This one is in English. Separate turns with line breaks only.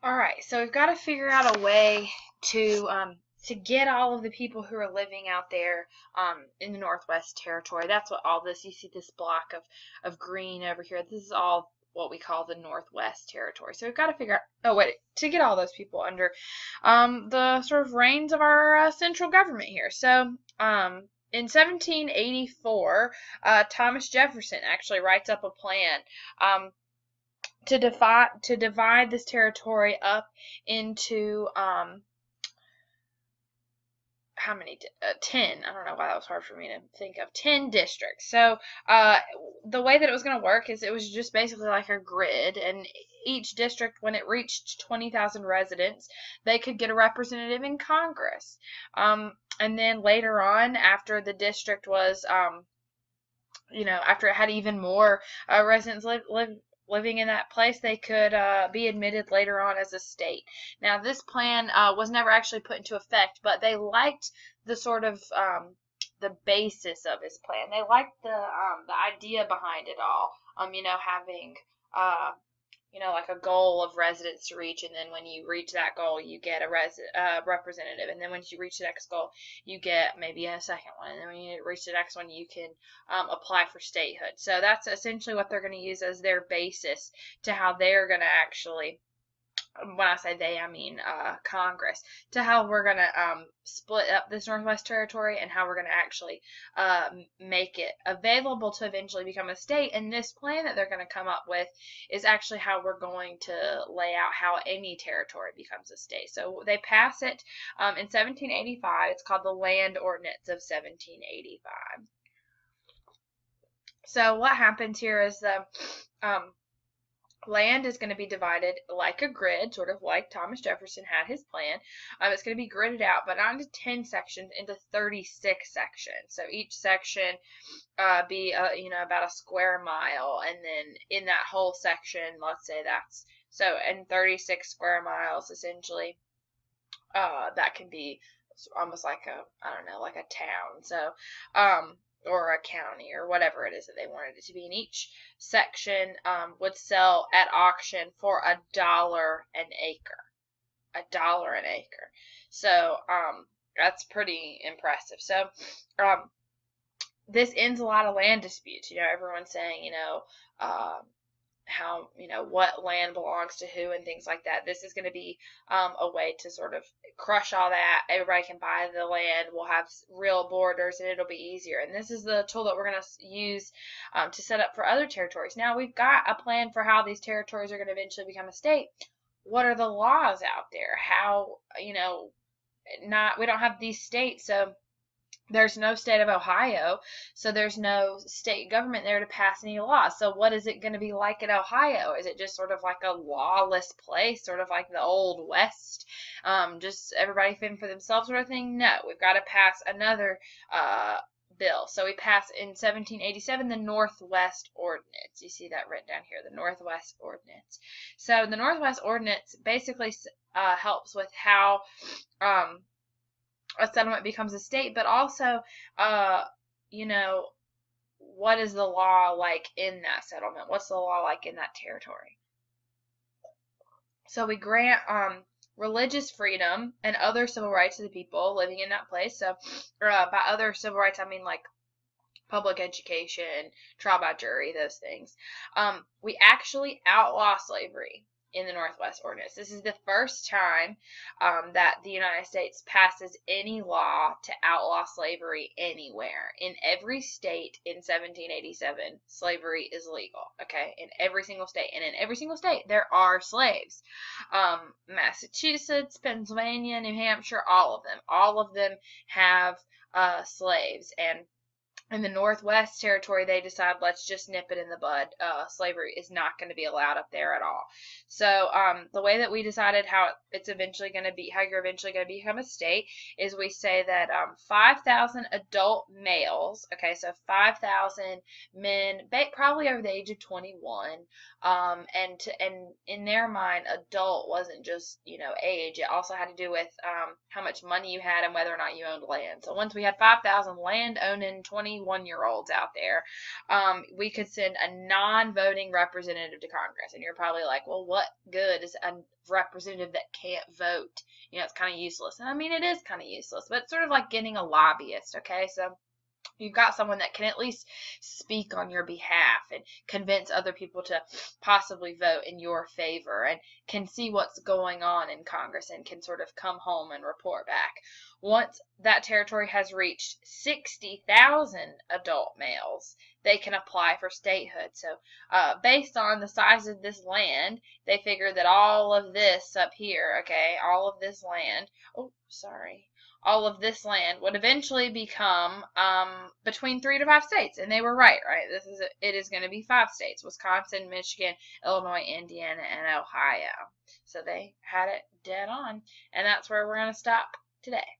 All right, so we've got to figure out a way to get all of the people who are living out there in the Northwest Territory. That's what all this, you see this block of green over here. This is all what we call the Northwest Territory. So we've got to figure out to get all those people under the sort of reins of our central government here. So in 1784, Thomas Jefferson actually writes up a plan to divide this territory up into how many? 10. I don't know why that was hard for me to think of. 10 districts. So the way that it was going to work is it was just basically like a grid, and each district, when it reached 20,000 residents, they could get a representative in Congress. And then later on, after the district was, after it had even more residents living in that place, they could be admitted later on as a state. Now, this plan was never actually put into effect, but they liked the sort of the basis of his plan. They liked the idea behind it all. Having like a goal of residents to reach, and then when you reach that goal, you get a representative, and then once you reach the next goal, you get maybe a second one, and then when you reach the next one, you can apply for statehood. So that's essentially what they're going to use as their basis to how they're going to actually, when I say they, I mean Congress, to how we're going to split up this Northwest Territory and how we're going to actually make it available to eventually become a state. And this plan that they're going to come up with is actually how we're going to lay out how any territory becomes a state. So they pass it in 1785. It's called the Land Ordinance of 1785. So what happens here is the land is going to be divided like a grid, sort of like Thomas Jefferson had his plan. It's going to be gridded out, but not into 10 sections, into 36 sections. So each section be about a square mile, and then in that whole section, let's say that's so in 36 square miles, essentially, that can be almost like like a town. So or a county, or whatever it is that they wanted it to be. And each section would sell at auction for $1 an acre. $1 an acre. So that's pretty impressive. So this ends a lot of land disputes. Everyone's saying, how, what land belongs to who and things like that. This is going to be a way to sort of crush all that. Everybody can buy the land. We'll have real borders, and it'll be easier. And this is the tool that we're going to use to set up for other territories. Now, we've got a plan for how these territories are going to eventually become a state. What are the laws out there? How, we don't have these states, so there's no state of Ohio, so there's no state government there to pass any laws. So what is it going to be like in Ohio? Is it just sort of like a lawless place, sort of like the Old West, just everybody fend for themselves sort of thing? No, we've got to pass another bill. So we pass in 1787 the Northwest Ordinance. You see that written down here, the Northwest Ordinance. So the Northwest Ordinance basically helps with how a settlement becomes a state, but also, what is the law like in that settlement? What's the law like in that territory? So we grant religious freedom and other civil rights to the people living in that place. So by other civil rights, I mean like public education, trial by jury, those things. We actually outlaw slavery in the Northwest Ordinance. This is the first time that the United States passes any law to outlaw slavery anywhere. In every state in 1787, slavery is legal, okay? In every single state. And in every single state, there are slaves. Massachusetts, Pennsylvania, New Hampshire, all of them have slaves. And in the Northwest Territory, they decide, let's just nip it in the bud. Slavery is not going to be allowed up there at all. So the way that we decided how you're eventually going to become a state is we say that 5,000 adult males, okay, so 5,000 men, probably over the age of 21, and in their mind, adult wasn't just, age. It also had to do with how much money you had and whether or not you owned land. So once we had 5,000 land owning 21 21-year-olds out there, we could send a non-voting representative to Congress. And you're probably like, well, what good is a representative that can't vote? It's kind of useless. And I mean, it is kind of useless, but it's sort of like getting a lobbyist, okay? So you've got someone that can at least speak on your behalf and convince other people to possibly vote in your favor, and can see what's going on in Congress and can sort of come home and report back. Once that territory has reached 60,000 adult males, they can apply for statehood. So based on the size of this land, they figure that all of this up here, okay, all of this land, all of this land would eventually become between 3 to 5 states. And they were right? It is going to be 5 states: Wisconsin, Michigan, Illinois, Indiana, and Ohio. So they had it dead on. And that's where we're going to stop today.